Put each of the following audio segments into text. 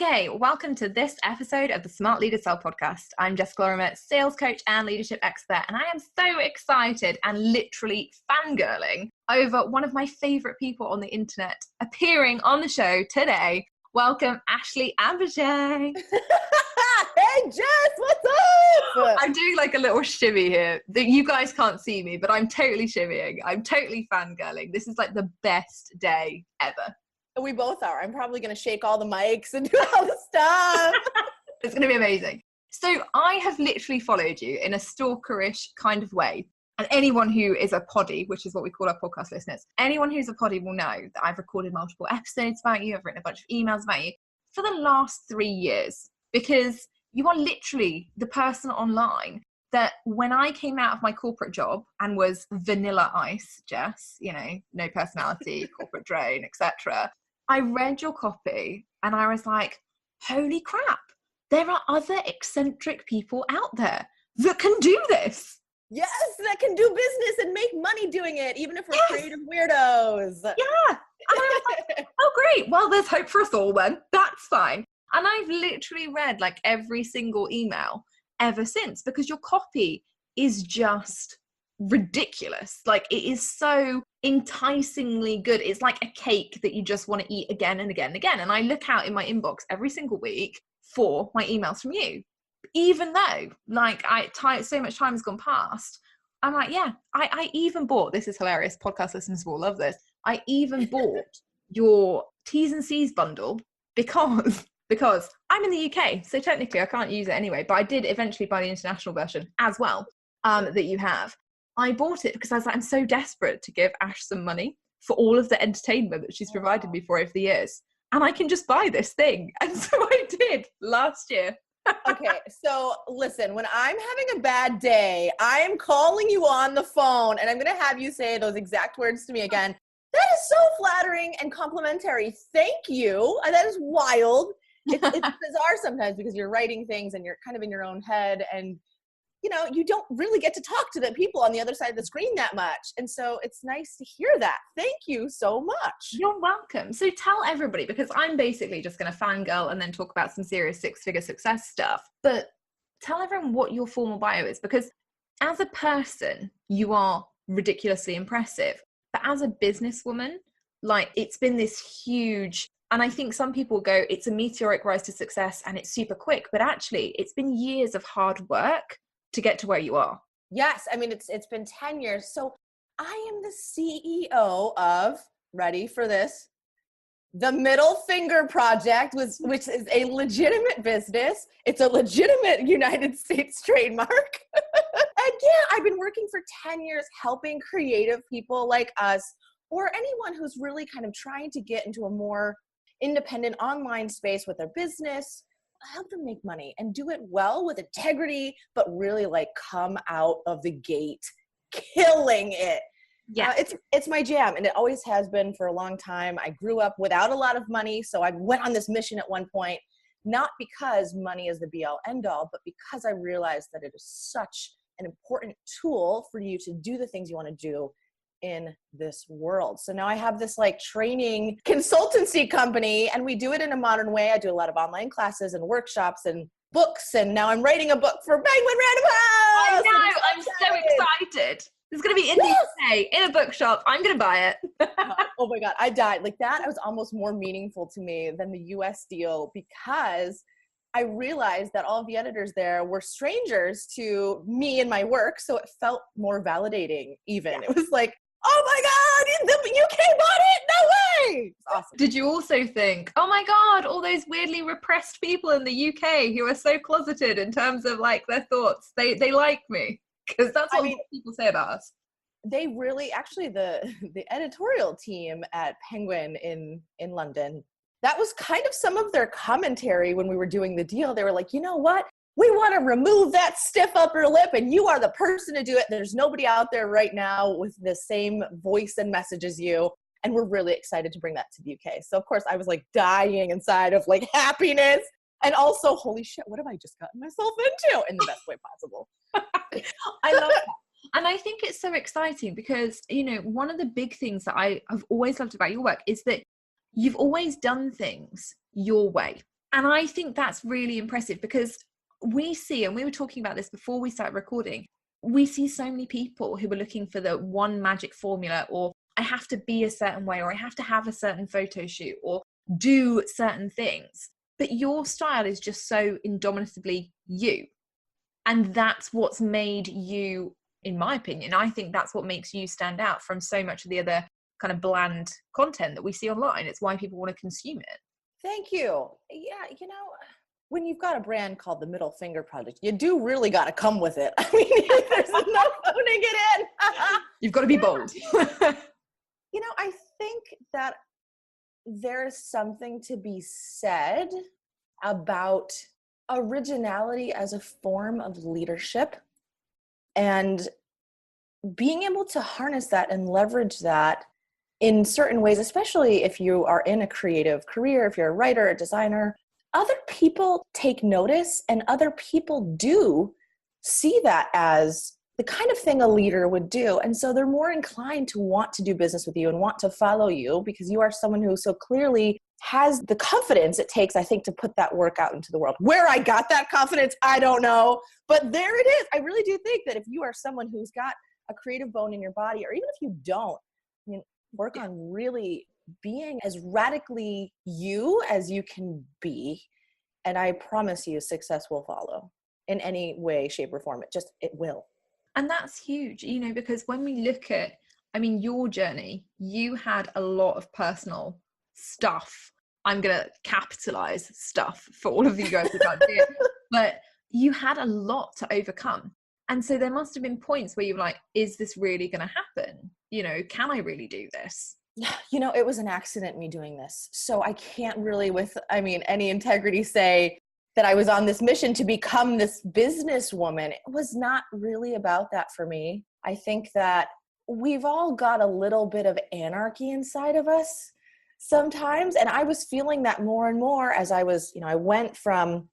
Okay, welcome to this episode of the Smart Leader Sell podcast. I'm Jessica Lorimer, sales coach and leadership expert, and I am so excited and literally fangirling over one of my favorite people on the internet appearing on the show today. Welcome, Ashley Ambirge. Hey, Jess, what's up? I'm doing like a little shimmy here. You guys can't see me, but I'm totally shimmying. I'm totally fangirling. This is like the best day ever. We both are. I'm probably going to shake all the mics and do all the stuff. It's going to be amazing. So I have literally followed you in a stalkerish kind of way. And anyone who is a poddy, which is what we call our podcast listeners, anyone who's a poddy will know that I've recorded multiple episodes about you. I've written a bunch of emails about you for the last 3 years, because you are literally the person online that when I came out of my corporate job and was vanilla ice, Jess, you know, no personality, corporate drone, etc. I read your copy and I was like, holy crap, there are other eccentric people out there that can do this. Yes, that can do business and make money doing it, even if we're creative weirdos. Yeah. And I was like, oh, great. Well, there's hope for us all then. That's fine. And I've literally read like every single email ever since, because your copy is just ridiculous. Like, it is so enticingly good. It's like a cake that you just want to eat again and again and again. And I look out in my inbox every single week for my emails from you, even though like so much time has gone past. I'm like, yeah, I even bought, this is hilarious, podcast listeners will love this, I even bought your T's and C's bundle because I'm in the UK, so technically I can't use it anyway, but I did eventually buy the international version as well, that you have. I bought it because I was like, I'm so desperate to give Ash some money for all of the entertainment that she's provided me for over the years. And I can just buy this thing. And so I did last year. Okay, so listen, when I'm having a bad day, I am calling you on the phone and I'm going to have you say those exact words to me again. That is so flattering and complimentary. Thank you. That is wild. It's bizarre sometimes because you're writing things and you're kind of in your own head, and you know, you don't really get to talk to the people on the other side of the screen that much. And so it's nice to hear that. Thank you so much. You're welcome. So tell everybody, because I'm basically just going to fangirl and then talk about some serious six-figure success stuff. But tell everyone what your formal bio is, because as a person, you are ridiculously impressive. But as a businesswoman, like, it's been this huge, and I think some people go, it's a meteoric rise to success and it's super quick. But actually, it's been years of hard work to get to where you are. Yes. I mean, it's been 10 years. So I am the CEO of, ready for this, the Middle Finger Project, which is a legitimate business. It's a legitimate United States trademark. And yeah, I've been working for 10 years helping creative people like us, or anyone who's really kind of trying to get into a more independent online space with their business, help them make money and do it well with integrity, but really like come out of the gate killing it. Yeah, it's my jam, and it always has been for a long time. I grew up without a lot of money, so I went on this mission at one point, not because money is the be all end all, but because I realized that it is such an important tool for you to do the things you want to do in this world. So now I have this like training consultancy company, and we do it in a modern way. I do a lot of online classes and workshops and books, and now I'm writing a book for Penguin Random House. I know, I'm so excited. It's going to be in the UK, in a bookshop. I'm going to buy it. Oh my God, I died. Like, that was almost more meaningful to me than the US deal, because I realized that all of the editors there were strangers to me and my work. So it felt more validating even. Yeah. It was like, oh my God, the UK bought it? No way! It's awesome. Did you also think, oh my God, all those weirdly repressed people in the UK who are so closeted in terms of like their thoughts, they like me? Because that's what people say about us. They really, actually the editorial team at Penguin in London, that was kind of some of their commentary when we were doing the deal. They were like, you know what? We want to remove that stiff upper lip, and you are the person to do it. There's nobody out there right now with the same voice and message as you. And we're really excited to bring that to the UK. So of course I was like dying inside of like happiness, and also, holy shit, what have I just gotten myself into, in the best way possible. I love that. And I think it's so exciting because, you know, one of the big things that I've always loved about your work is that you've always done things your way. And I think that's really impressive because we see, and we were talking about this before we started recording, we see so many people who are looking for the one magic formula, or I have to be a certain way, or I have to have a certain photo shoot, or do certain things. But your style is just so indomitably you. And that's what's made you, in my opinion, I think that's what makes you stand out from so much of the other kind of bland content that we see online. It's why people want to consume it. Thank you. Yeah, you know, when you've got a brand called the Middle Finger Project, you do really got to come with it. I mean, there's no phoning it in. You've got to be bold. You know, I think that there's something to be said about originality as a form of leadership, and being able to harness that and leverage that in certain ways, especially if you are in a creative career, if you're a writer, a designer. Other people take notice, and other people do see that as the kind of thing a leader would do. And so they're more inclined to want to do business with you and want to follow you, because you are someone who so clearly has the confidence it takes, I think, to put that work out into the world. Where I got that confidence, I don't know, but there it is. I really do think that if you are someone who's got a creative bone in your body, or even if you don't, I mean, work on really being as radically you as you can be. And I promise you, success will follow in any way, shape, or form. It will. And that's huge, you know, because when we look at, I mean, your journey, you had a lot of personal stuff. I'm going to capitalize stuff for all of you guys who can't see it, but you had a lot to overcome. And so there must have been points where you were like, is this really going to happen? You know, can I really do this? You know, it was an accident, me doing this. So I can't really any integrity say that I was on this mission to become this businesswoman. It was not really about that for me. I think that we've all got a little bit of anarchy inside of us sometimes. And I was feeling that more and more as I was, I went from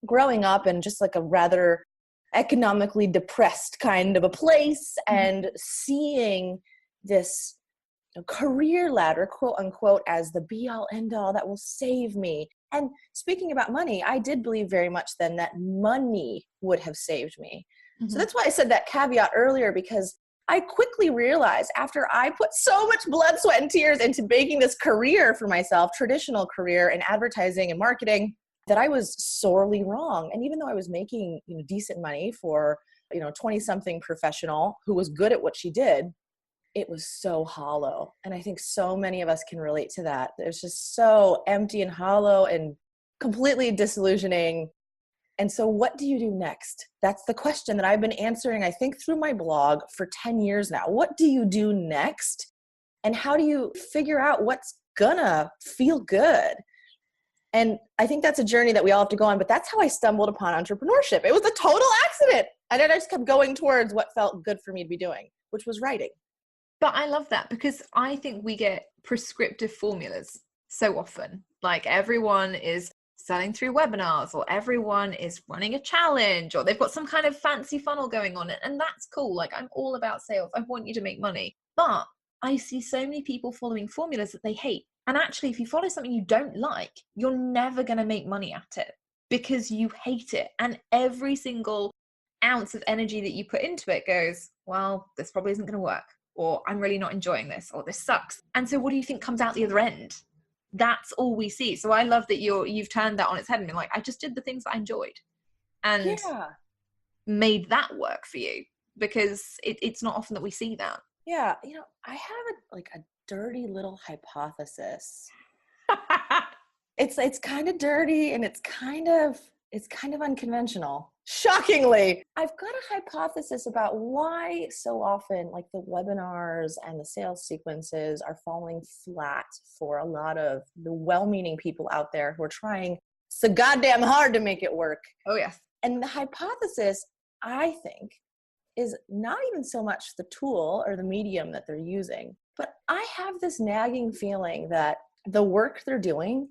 growing up in just like a rather economically depressed kind of a place, and seeing this career ladder, quote unquote, as the be all end all that will save me. And speaking about money, I did believe very much then that money would have saved me. So that's why I said that caveat earlier, because I quickly realized after I put so much blood, sweat, and tears into making this career for myself, traditional career in advertising and marketing, that I was sorely wrong. And even though I was making, decent money for, 20-something professional who was good at what she did, it was so hollow. And I think so many of us can relate to that. It was just so empty and hollow and completely disillusioning. And so what do you do next? That's the question that I've been answering, I think, through my blog for 10 years now. What do you do next? And how do you figure out what's gonna feel good? And I think that's a journey that we all have to go on, but that's how I stumbled upon entrepreneurship. It was a total accident. And then I just kept going towards what felt good for me to be doing, which was writing. But I love that, because I think we get prescriptive formulas so often. Like everyone is selling through webinars, or everyone is running a challenge, or they've got some kind of fancy funnel going on. And that's cool. Like, I'm all about sales. I want you to make money. But I see so many people following formulas that they hate. And actually, if you follow something you don't like, you're never going to make money at it because you hate it. And every single ounce of energy that you put into it goes, well, this probably isn't going to work. Or I'm really not enjoying this, or this sucks. And so what do you think comes out the other end? That's all we see. So I love that you've turned that on its head and been like, I just did the things that I enjoyed and made that work for you, because it's not often that we see that. Yeah. I have a dirty little hypothesis. It's kind of dirty, and it's kind of unconventional. Shockingly, I've got a hypothesis about why so often the webinars and the sales sequences are falling flat for a lot of the well-meaning people out there who are trying so goddamn hard to make it work. Oh, yes. And the hypothesis, I think, is not even so much the tool or the medium that they're using, but I have this nagging feeling that the work they're doing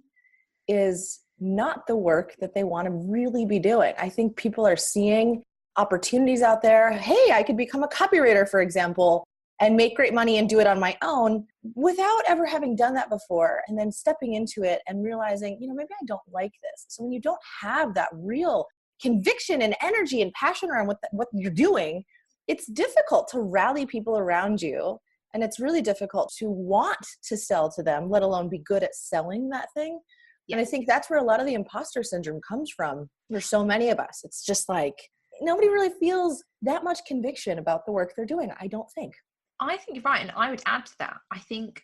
is not the work that they want to really be doing. I think people are seeing opportunities out there. Hey, I could become a copywriter, for example, and make great money and do it on my own. without ever having done that before, and then stepping into it and realizing, maybe I don't like this. So when you don't have that real conviction and energy and passion around what you're doing, it's difficult to rally people around you. And it's really difficult to want to sell to them, let alone be good at selling that thing. Yeah. And I think that's where a lot of the imposter syndrome comes from. There's so many of us. It's just like, nobody really feels that much conviction about the work they're doing, I don't think. I think you're right. And I would add to that, I think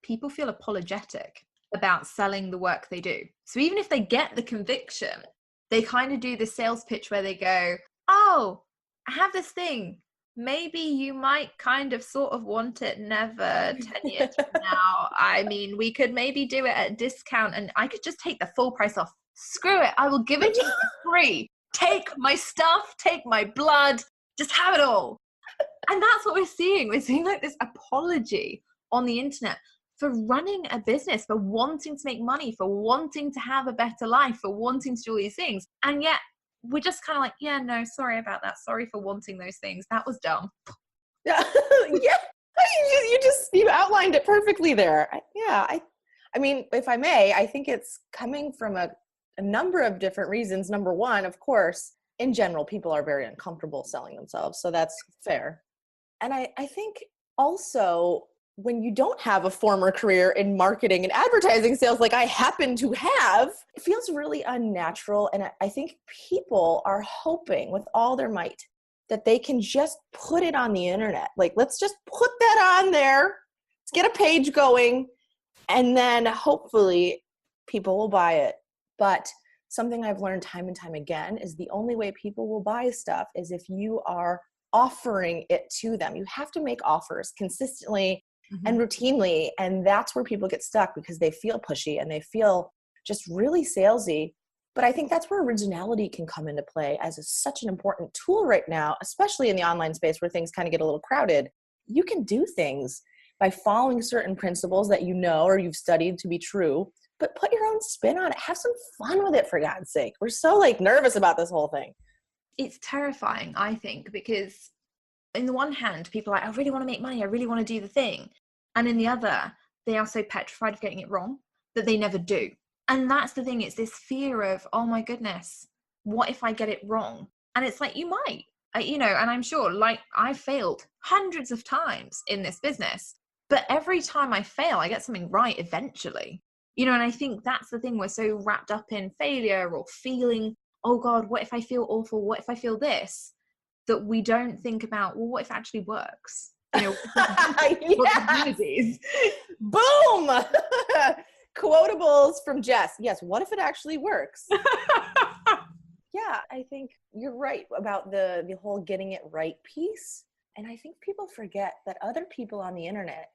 people feel apologetic about selling the work they do. So even if they get the conviction, they kind of do the sales pitch where they go, oh, I have this thing. Maybe you might kind of sort of want it never 10 years from now. I mean, we could maybe do it at a discount and I could just take the full price off. Screw it. I will give it to you for free. Take my stuff, take my blood, just have it all. And that's what we're seeing. We're seeing like this apology on the internet for running a business, for wanting to make money, for wanting to have a better life, for wanting to do all these things. And yet we're just kind of like, yeah, no, sorry about that. Sorry for wanting those things. That was dumb. Yeah. Yeah. You outlined it perfectly there. Yeah. I mean, if I may, I think it's coming from a number of different reasons. Number one, of course, in general, people are very uncomfortable selling themselves. So that's fair. And I think also when you don't have a former career in marketing and advertising sales like I happen to have, it feels really unnatural. And I think people are hoping with all their might that they can just put it on the internet. Like, let's just put that on there. Let's get a page going. And then hopefully people will buy it. But something I've learned time and time again is the only way people will buy stuff is if you are offering it to them. You have to make offers consistently and routinely. And that's where people get stuck because they feel pushy and they feel just really salesy. But I think that's where originality can come into play as such an important tool right now, especially in the online space where things kind of get a little crowded. You can do things by following certain principles that you know or you've studied to be true, but put your own spin on it. Have some fun with it, for God's sake. We're so nervous about this whole thing. It's terrifying, I think, because in the one hand, people are like, I really want to make money. I really want to do the thing. And in the other, they are so petrified of getting it wrong that they never do. And that's the thing. It's this fear of, oh my goodness, what if I get it wrong? And it's like, you might, and I'm sure I failed hundreds of times in this business, but every time I fail, I get something right eventually, and I think that's the thing. We're so wrapped up in failure or feeling, oh God, what if I feel awful? What if I feel this? That we don't think about, well, what if it actually works? Yes. Boom. Quotables from Jess. Yes. What if it actually works? Yeah, I think you're right about the whole getting it right piece. And I think people forget that other people on the internet,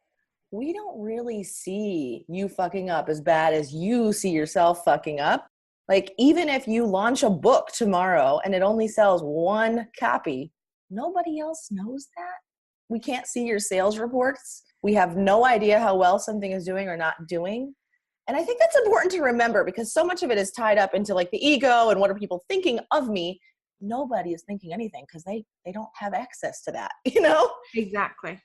we don't really see you fucking up as bad as you see yourself fucking up. Like, even if you launch a book tomorrow and it only sells one copy, nobody else knows that. We can't see your sales reports. We have no idea how well something is doing or not doing. And I think that's important to remember because so much of it is tied up into like the ego and what are people thinking of me. Nobody is thinking anything because they don't have access to that, Exactly.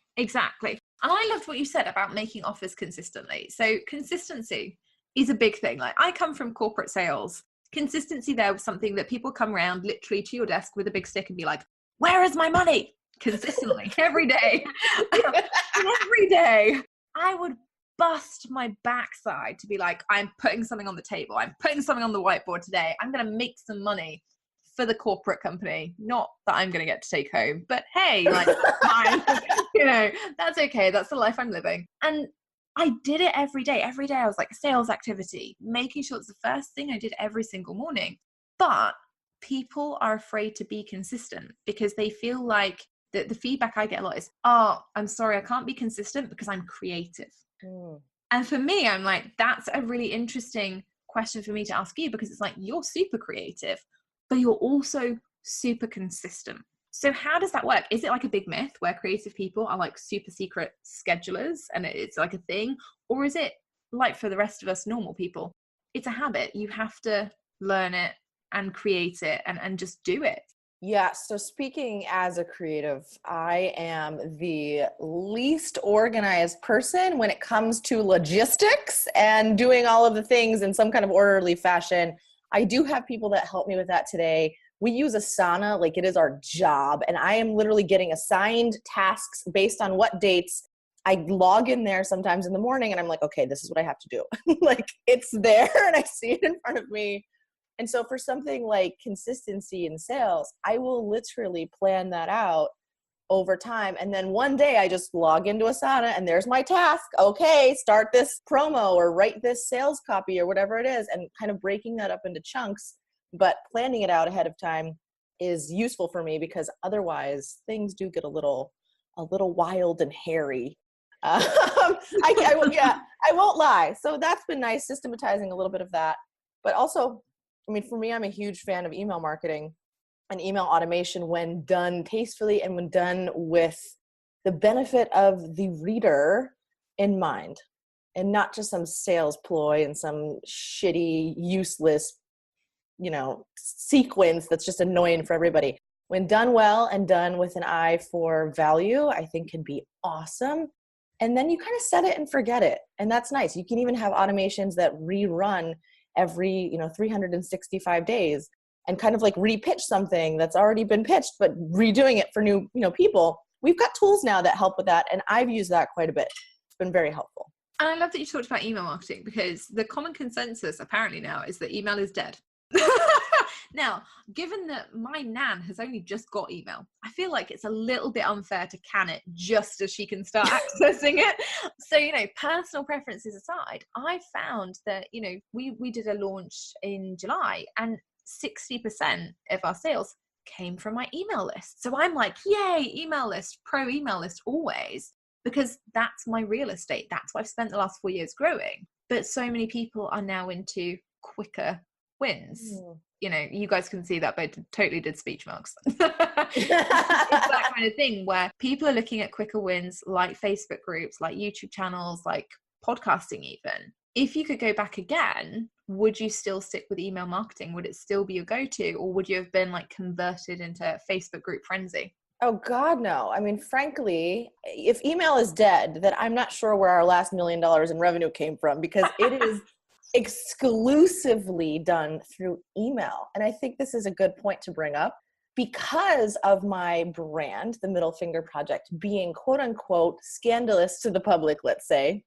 And I loved what you said about making offers consistently. So consistency is a big thing. Like, I come from corporate sales. Consistency there was something that people come around literally to your desk with a big stick and be like, where is my money? Consistently, every day. Every day. I would bust my backside to be like, I'm putting something on the table. I'm putting something on the whiteboard today. I'm going to make some money for the corporate company. Not that I'm going to get to take home, but hey, like, that's fine. That's okay. That's the life I'm living. And I did it every day. Every day I was like, sales activity, making sure it's the first thing I did every single morning. But people are afraid to be consistent because they feel like the feedback I get a lot is, oh, I'm sorry, I can't be consistent because I'm creative. And for me, I'm like, that's a really interesting question for me to ask you because it's like, you're super creative, but you're also super consistent. So how does that work? Is it like a big myth where creative people are like super secret schedulers and it's like a thing? Or is it like for the rest of us normal people? It's a habit. You have to learn it and create it and just do it. Yeah, so speaking as a creative, I am the least organized person when it comes to logistics and doing all of the things in some kind of orderly fashion. I do have people that help me with that today. We use Asana like it is our job, and I am literally getting assigned tasks based on what dates. I log in there sometimes in the morning and I'm like, okay, this is what I have to do. Like it's there and I see it in front of me. And so for something like consistency in sales, I will literally plan that out over time. And then one day I just log into Asana and there's my task. Okay, start this promo or write this sales copy or whatever it is, and kind of breaking that up into chunks. But planning it out ahead of time is useful for me because otherwise things do get a little wild and hairy. I won't lie. So that's been nice, systematizing a little bit of that. But also, I mean, for me, I'm a huge fan of email marketing and email automation when done tastefully and when done with the benefit of the reader in mind, and not just some sales ploy and some shitty, useless, sequence that's just annoying for everybody. When done well and done with an eye for value, I think can be awesome. And then you kind of set it and forget it. And that's nice. You can even have automations that rerun every 365 days and kind of like repitch something that's already been pitched, but redoing it for new people. We've got tools now that help with that, and I've used that quite a bit. It's been very helpful. And I love that you talked about email marketing, because the common consensus apparently now is that email is dead. Now, given that my nan has only just got email, I feel like it's a little bit unfair to can it just as she can start accessing it. So, personal preferences aside, I found that, we did a launch in July and 60% of our sales came from my email list. So I'm like, yay, email list, pro email list always, because that's my real estate. That's what I've spent the last 4 years growing. But so many people are now into quicker wins. You guys can see that, but I totally did speech marks. It's that kind of thing where people are looking at quicker wins, like Facebook groups, like YouTube channels, like podcasting even. If you could go back again, would you still stick with email marketing? Would it still be your go-to, or would you have been like converted into Facebook group frenzy? Oh God, no. I mean, frankly, if email is dead, then I'm not sure where our last $1 million in revenue came from, because it is exclusively done through email. And I think this is a good point to bring up because of my brand, the Middle Finger Project, being quote unquote scandalous to the public, let's say.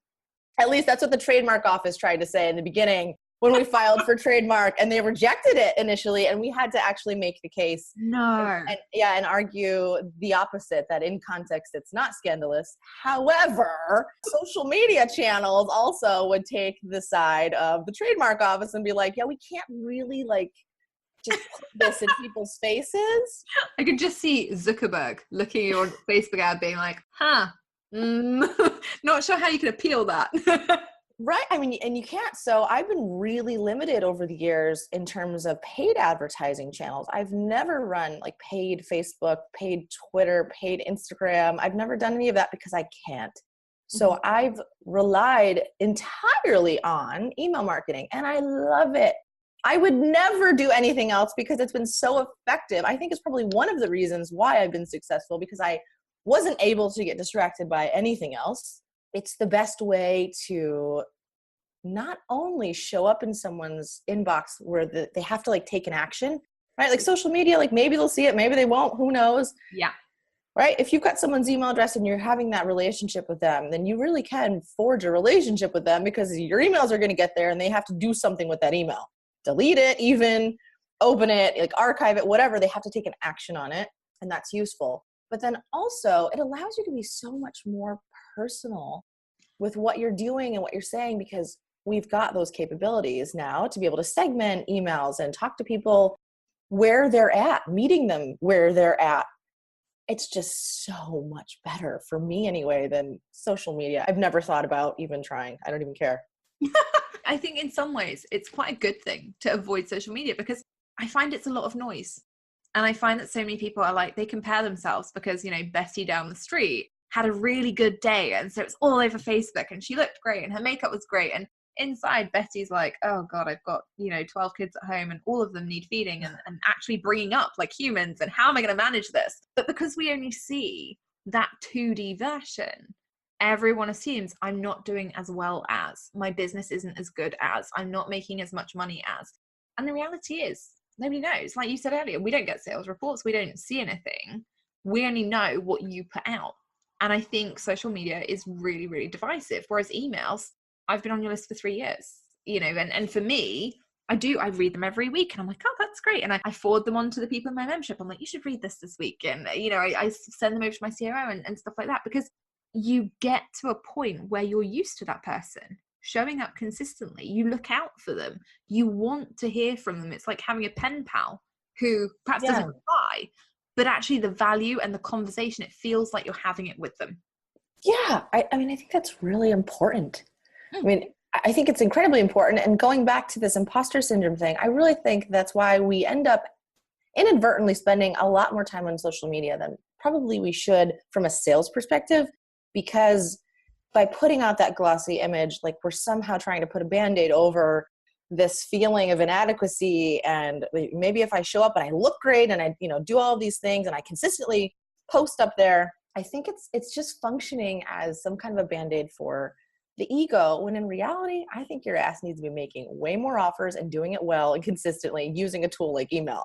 At least that's what the trademark office tried to say in the beginning when we filed for trademark, and they rejected it initially. And we had to actually make the case. No. And argue the opposite, that in context, it's not scandalous. However, social media channels also would take the side of the trademark office and be like, yeah, we can't really just put this in people's faces. I could just see Zuckerberg looking at your Facebook ad being like, not sure how you can appeal that. Right. I mean, and you can't. So I've been really limited over the years in terms of paid advertising channels. I've never run like paid Facebook, paid Twitter, paid Instagram. I've never done any of that because I can't. So I've relied entirely on email marketing, and I love it. I would never do anything else because it's been so effective. I think it's probably one of the reasons why I've been successful, because I wasn't able to get distracted by anything else. It's the best way to not only show up in someone's inbox where they have to take an action, right? Like social media, maybe they'll see it, maybe they won't, who knows? Yeah. Right? If you've got someone's email address and you're having that relationship with them, then you really can forge a relationship with them, because your emails are going to get there and they have to do something with that email. Delete it, even open it, archive it, whatever. They have to take an action on it, and that's useful. But then also it allows you to be so much more personal with what you're doing and what you're saying, because we've got those capabilities now to be able to segment emails and talk to people where they're at, meeting them where they're at. It's just so much better for me anyway than social media. I've never thought about even trying. I don't even care. I think in some ways it's quite a good thing to avoid social media, because I find it's a lot of noise. And I find that so many people are they compare themselves because, Bessie down the street had a really good day. And so it's all over Facebook and she looked great and her makeup was great. And inside Betty's like, oh God, I've got, 12 kids at home and all of them need feeding and actually bringing up like humans, and how am I going to manage this? But because we only see that 2D version, everyone assumes I'm not doing as well as, my business isn't as good as, I'm not making as much money as. And the reality is nobody knows. Like you said earlier, we don't get sales reports. We don't see anything. We only know what you put out. And I think social media is really, really divisive. Whereas emails, I've been on your list for 3 years, and for me, I read them every week and I'm like, oh, that's great. And I forward them on to the people in my membership. I'm like, you should read this week. And, I send them over to my CRO and stuff like that, because you get to a point where you're used to that person showing up consistently. You look out for them. You want to hear from them. It's like having a pen pal who perhaps doesn't reply, but actually the value and the conversation, it feels like you're having it with them. Yeah. I think that's really important. I think it's incredibly important. And going back to this imposter syndrome thing, I really think that's why we end up inadvertently spending a lot more time on social media than probably we should from a sales perspective, because by putting out that glossy image, like we're somehow trying to put a Band-Aid over this feeling of inadequacy. And maybe if I show up and I look great and I, do all of these things and I consistently post up there, I think it's just functioning as some kind of a Band-Aid for the ego, when in reality, I think your ass needs to be making way more offers and doing it well and consistently using a tool like email.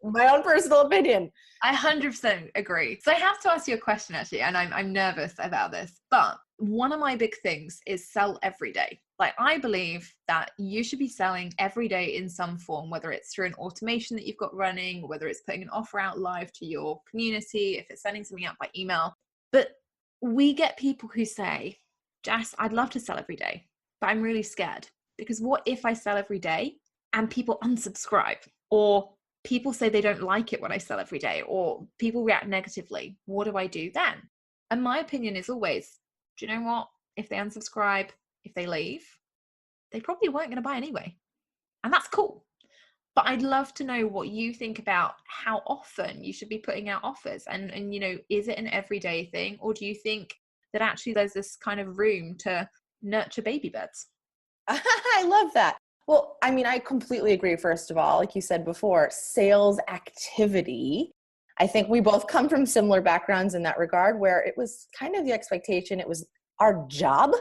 My own personal opinion. I 100% agree. So I have to ask you a question, actually, and I'm nervous about this, but one of my big things is sell every day. Like, I believe that you should be selling every day in some form, whether it's through an automation that you've got running, whether it's putting an offer out live to your community, if it's sending something out by email. But we get people who say, Jess, I'd love to sell every day, but I'm really scared, because what if I sell every day and people unsubscribe, or people say they don't like it when I sell every day, or people react negatively? What do I do then? And my opinion is always, do you know what? If they unsubscribe, if they leave, they probably weren't going to buy anyway. And that's cool. But I'd love to know what you think about how often you should be putting out offers. And is it an everyday thing? Or do you think that actually there's this kind of room to nurture baby birds? I love that. Well, I completely agree. First of all, like you said before, sales activity. I think we both come from similar backgrounds in that regard, where it was kind of the expectation, it was our job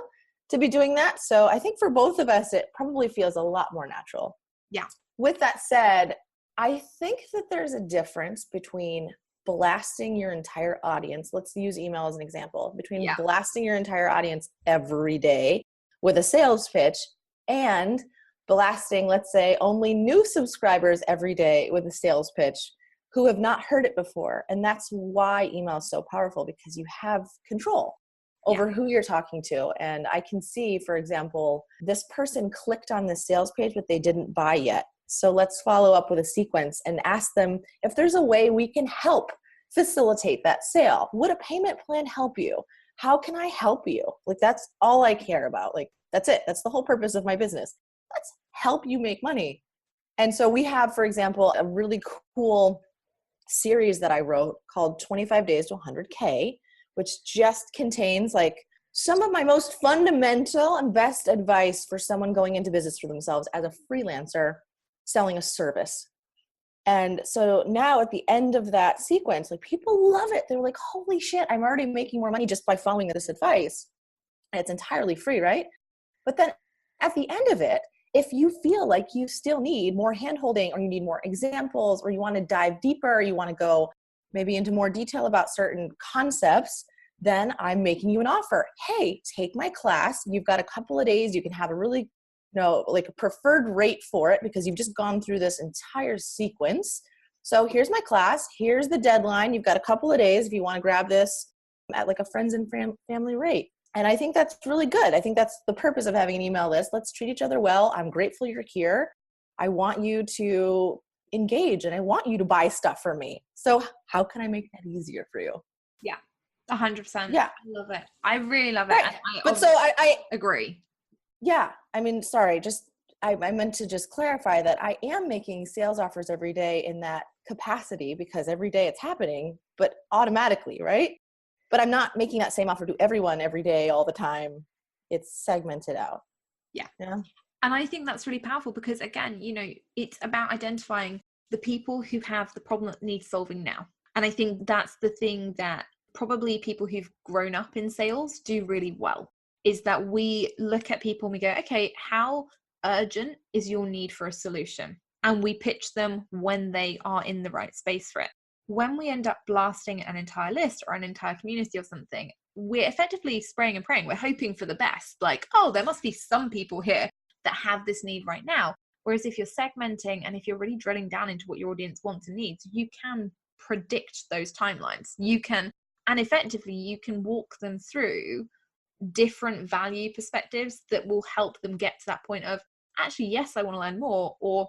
to be doing that. So I think for both of us, it probably feels a lot more natural. Yeah. With that said, I think that there's a difference between blasting your entire audience. Let's use email as an example. Between blasting your entire audience every day with a sales pitch and blasting, let's say, only new subscribers every day with a sales pitch who have not heard it before. And that's why email is so powerful, because you have control over who you're talking to. And I can see, for example, this person clicked on this sales page, but they didn't buy yet. So let's follow up with a sequence and ask them if there's a way we can help facilitate that sale. Would a payment plan help you? How can I help you? Like, that's all I care about. Like, that's it. That's the whole purpose of my business. Let's help you make money. And so we have, for example, a really cool series that I wrote called 25 Days to 100K, which just contains like some of my most fundamental and best advice for someone going into business for themselves as a freelancer selling a service. And so now at the end of that sequence, like, people love it. They're like, holy shit, I'm already making more money just by following this advice. And it's entirely free, right? But then at the end of it, if you feel like you still need more handholding, or you need more examples, or you want to dive deeper, or you want to go maybe into more detail about certain concepts, then I'm making you an offer. Hey, take my class. You've got a couple of days. You can have a really, like a preferred rate for it, because you've just gone through this entire sequence. So here's my class. Here's the deadline. You've got a couple of days if you want to grab this at like a friends and family rate. And I think that's really good. I think that's the purpose of having an email list. Let's treat each other well. I'm grateful you're here. I want you to engage and I want you to buy stuff from me. So how can I make that easier for you? Yeah, 100%. Yeah. I love it. I really love it. Right. But so I agree. Yeah. Sorry, I meant to just clarify that I am making sales offers every day in that capacity, because every day it's happening, but automatically, right? But I'm not making that same offer to everyone every day, all the time. It's segmented out. Yeah. Yeah. And I think that's really powerful because, again, you know, it's about identifying the people who have the problem that needs solving now. And I think that's the thing that probably people who've grown up in sales do really well, is that we look at people and we go, okay, how urgent is your need for a solution? And we pitch them when they are in the right space for it. When we end up blasting an entire list or an entire community or something, we're effectively spraying and praying. We're hoping for the best. Like, oh, there must be some people here that have this need right now. Whereas if you're segmenting and if you're really drilling down into what your audience wants and needs, you can predict those timelines. You can, and effectively you can walk them through different value perspectives that will help them get to that point of, actually, yes, I want to learn more, or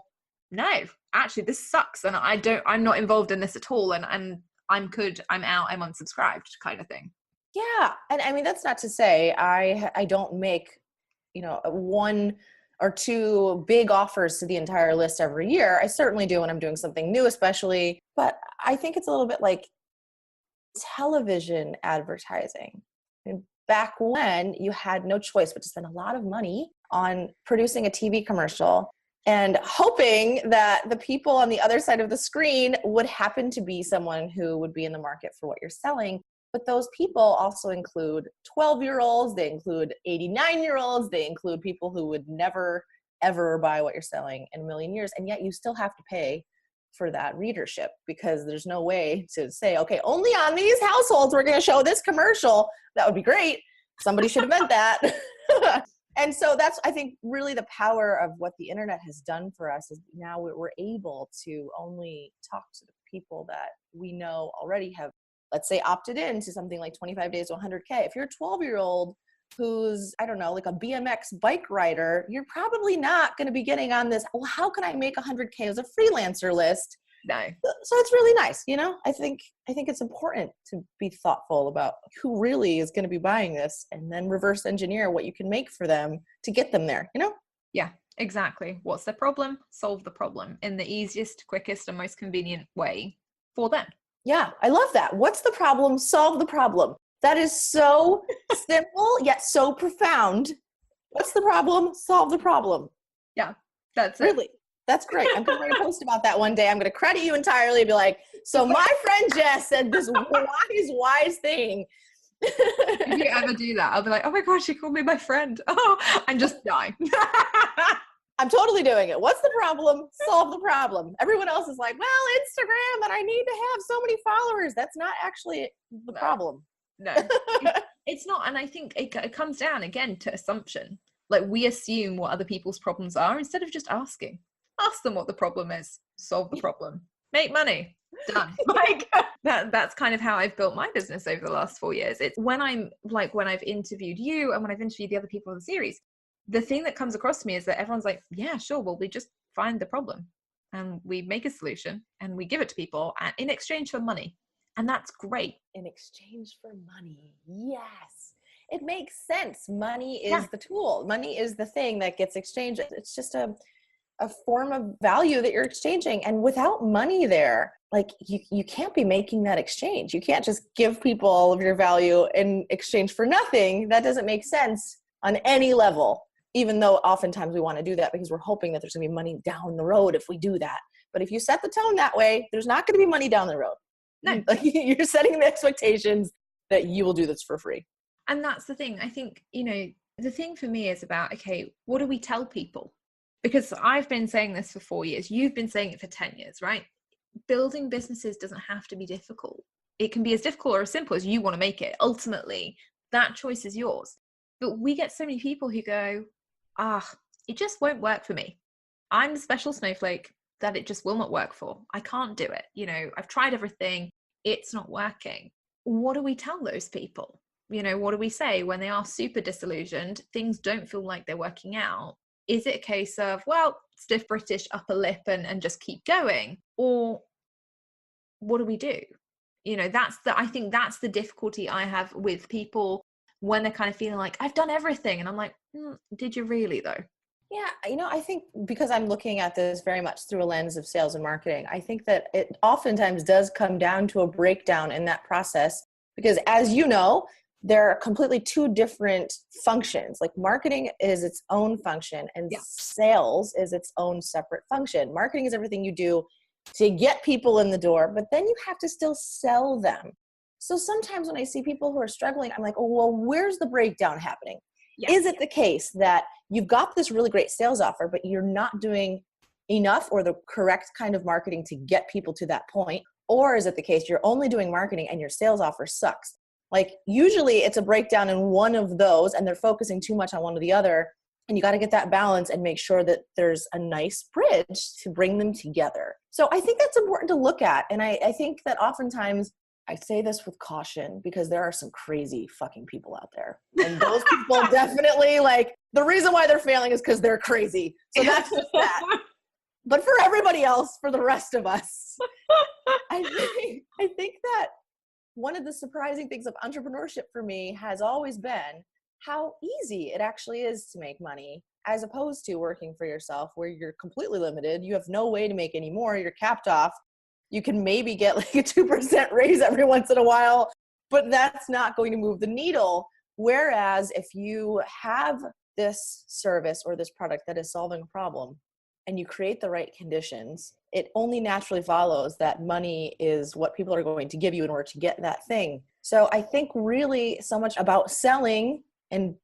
no, actually this sucks and I'm not involved in this at all, and I'm out, I'm unsubscribed, kind of thing. Yeah. And I mean, that's not to say I don't make, you know, 1 or 2 big offers to the entire list every year. I certainly do when I'm doing something new, especially, but I think it's a little bit like television advertising. I mean, back when you had no choice but to spend a lot of money on producing a TV commercial and hoping that the people on the other side of the screen would happen to be someone who would be in the market for what you're selling. But those people also include 12-year-olds, they include 89-year-olds, they include people who would never, ever buy what you're selling in a million years. And yet you still have to pay for that readership, because there's no way to say, okay, only on these households we're going to show this commercial. That would be great. Somebody should have meant that. And so that's, I think, really the power of what the internet has done for us, is now we're able to only talk to the people that we know already have, let's say, opted in to something like 25 days to 100K. If you're a 12-year-old who's, I don't know, like a BMX bike rider, you're probably not going to be getting on this, well, how can I make 100K as a freelancer list? No. So it's really nice. You know, I think it's important to be thoughtful about who really is going to be buying this, and then reverse engineer what you can make for them to get them there, you know? Yeah, exactly. What's the problem? Solve the problem in the easiest, quickest, and most convenient way for them. Yeah, I love that. What's the problem? Solve the problem. That is so simple, yet so profound. What's the problem? Solve the problem. Yeah, that's it. Really? That's great. I'm going to write a post about that one day. I'm going to credit you entirely and be like, so my friend Jess said this wise thing. If you ever do that, I'll be like, oh my gosh, she called me my friend. Oh, and just die. I'm totally doing it. What's the problem? Solve the problem. Everyone else is like, well, Instagram, and I need to have so many followers. That's not actually the problem. No, it's not. And I think it comes down again to assumption. Like, we assume what other people's problems are instead of just asking. Ask them what the problem is. Solve the problem. Make money. Done. Like that's kind of how I've built my business over the last 4 years. It's when I've interviewed you and when I've interviewed the other people in the series, the thing that comes across to me is that everyone's like, yeah, sure. Well, we just find the problem and we make a solution and we give it to people in exchange for money. And that's great. In exchange for money. Yes. It makes sense. Money is the tool. Money is the thing that gets exchanged. It's just a form of value that you're exchanging. And without money there, like you can't be making that exchange. You can't just give people all of your value in exchange for nothing. That doesn't make sense on any level, even though oftentimes we want to do that because we're hoping that there's going to be money down the road if we do that. But if you set the tone that way, there's not going to be money down the road. No. Like, you're setting the expectations that you will do this for free. And that's the thing. I think, the thing for me is about, okay, what do we tell people? Because I've been saying this for 4 years. You've been saying it for 10 years, right? Building businesses doesn't have to be difficult. It can be as difficult or as simple as you want to make it. Ultimately, that choice is yours. But we get so many people who go, it just won't work for me. I'm the special snowflake that it just will not work for. I can't do it. I've tried everything. It's not working. What do we tell those people? What do we say when they are super disillusioned? Things don't feel like they're working out. Is it a case of, well, stiff British upper lip and just keep going? Or what do we do? I think that's the difficulty I have with people when they're kind of feeling like, I've done everything. And I'm like, did you really though? Yeah. I think because I'm looking at this very much through a lens of sales and marketing, I think that it oftentimes does come down to a breakdown in that process. Because as you know, they're completely two different functions. Like marketing is its own function and sales is its own separate function. Marketing is everything you do to get people in the door, but then you have to still sell them. So sometimes when I see people who are struggling, I'm like, oh, well, where's the breakdown happening? Is it the case that you've got this really great sales offer, but you're not doing enough or the correct kind of marketing to get people to that point? Or is it the case you're only doing marketing and your sales offer sucks? Like usually it's a breakdown in one of those and they're focusing too much on one or the other. And you got to get that balance and make sure that there's a nice bridge to bring them together. So I think that's important to look at. And I think that oftentimes I say this with caution because there are some crazy fucking people out there. And those people definitely like the reason why they're failing is because they're crazy. So that's just that. But for everybody else, for the rest of us, I think that one of the surprising things of entrepreneurship for me has always been how easy it actually is to make money as opposed to working for yourself where you're completely limited. You have no way to make any more. You're capped off. You can maybe get like a 2% raise every once in a while, but that's not going to move the needle. Whereas if you have this service or this product that is solving a problem and you create the right conditions, it only naturally follows that money is what people are going to give you in order to get that thing. So I think really so much about selling and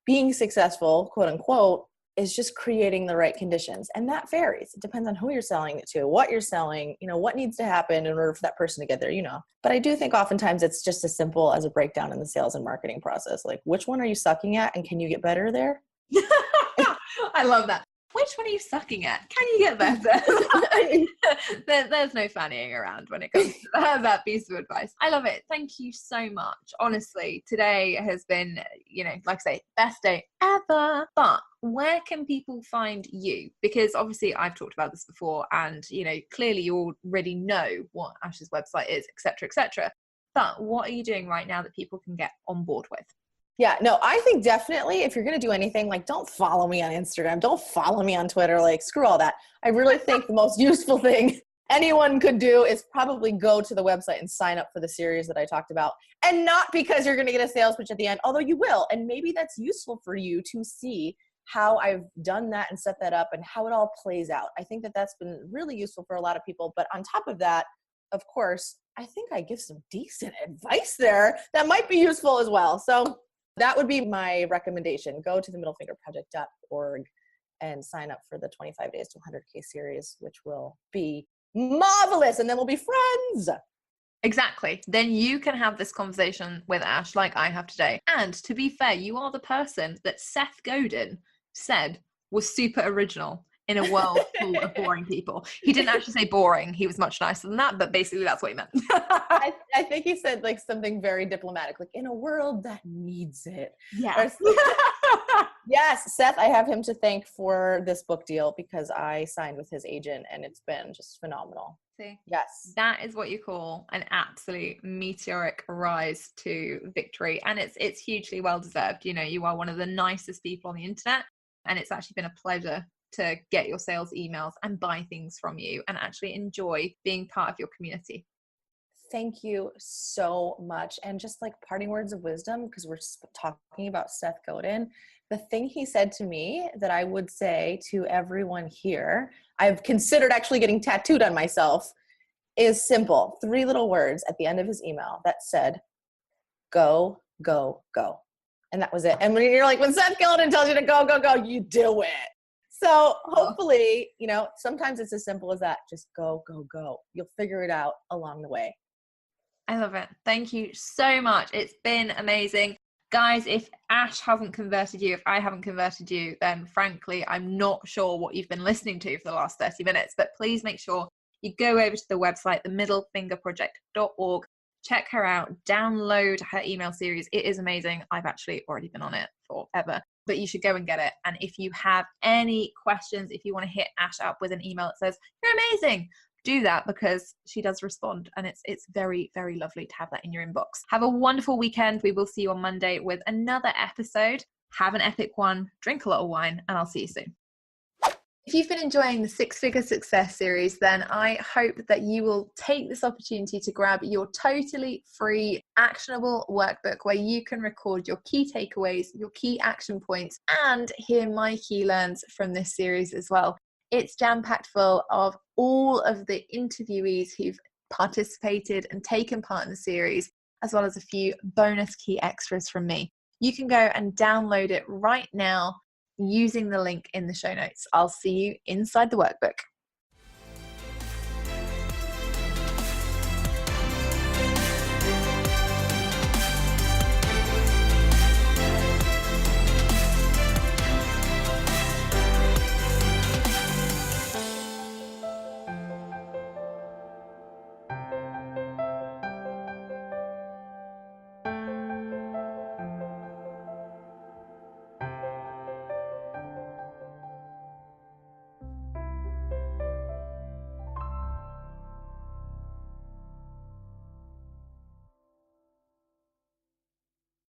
being successful, quote unquote, is just creating the right conditions. And that varies. It depends on who you're selling it to, what you're selling, what needs to happen in order for that person to get there, But I do think oftentimes it's just as simple as a breakdown in the sales and marketing process. Like, which one are you sucking at and can you get better there? I love that. Which one are you sucking at? Can you get better? There's no fannying around when it comes to that piece of advice. I love it. Thank you so much. Honestly, today has been, like I say, best day ever. But where can people find you? Because obviously I've talked about this before and, clearly you already know what Ash's website is, etc., etc. But what are you doing right now that people can get on board with? Yeah, no, I think definitely if you're going to do anything, like don't follow me on Instagram, don't follow me on Twitter, like screw all that. I really think the most useful thing anyone could do is probably go to the website and sign up for the series that I talked about. And not because you're going to get a sales pitch at the end, although you will. And maybe that's useful for you to see how I've done that and set that up and how it all plays out. I think that that's been really useful for a lot of people. But on top of that, of course, I think I give some decent advice there that might be useful as well. So that would be my recommendation. Go to themiddlefingerproject.org and sign up for the 25 Days to 100K series, which will be marvelous. And then we'll be friends. Exactly. Then you can have this conversation with Ash like I have today. And to be fair, you are the person that Seth Godin said was super original in a world full of boring people. He didn't actually say boring. He was much nicer than that, but basically that's what he meant. I think he said like something very diplomatic, like in a world that needs it. Yeah. Yes, Seth, I have him to thank for this book deal because I signed with his agent and it's been just phenomenal. See? Yes. That is what you call an absolute meteoric rise to victory. And it's hugely well deserved. You are one of the nicest people on the internet. And it's actually been a pleasure to get your sales emails and buy things from you and actually enjoy being part of your community. Thank you so much. And just like parting words of wisdom, because we're talking about Seth Godin, the thing he said to me that I would say to everyone here, I've considered actually getting tattooed on myself, is simple. 3 little words at the end of his email that said, go, go, go. And that was it. And when you're like, when Seth Godin tells you to go, go, go, you do it. So hopefully, sometimes it's as simple as that. Just go, go, go. You'll figure it out along the way. I love it. Thank you so much. It's been amazing. Guys, if Ash hasn't converted you, if I haven't converted you, then frankly, I'm not sure what you've been listening to for the last 30 minutes, but please make sure you go over to the website, themiddlefingerproject.org, check her out, download her email series. It is amazing. I've actually already been on it forever, but you should go and get it. And if you have any questions, if you want to hit Ash up with an email that says, you're amazing, do that because she does respond. And it's very, very lovely to have that in your inbox. Have a wonderful weekend. We will see you on Monday with another episode. Have an epic one, drink a lot of wine, and I'll see you soon. If you've been enjoying the Six Figure Success series, then I hope that you will take this opportunity to grab your totally free, actionable workbook where you can record your key takeaways, your key action points, and hear my key learns from this series as well. It's jam-packed full of all of the interviewees who've participated and taken part in the series, as well as a few bonus key extras from me. You can go and download it right now using the link in the show notes. I'll see you inside the workbook.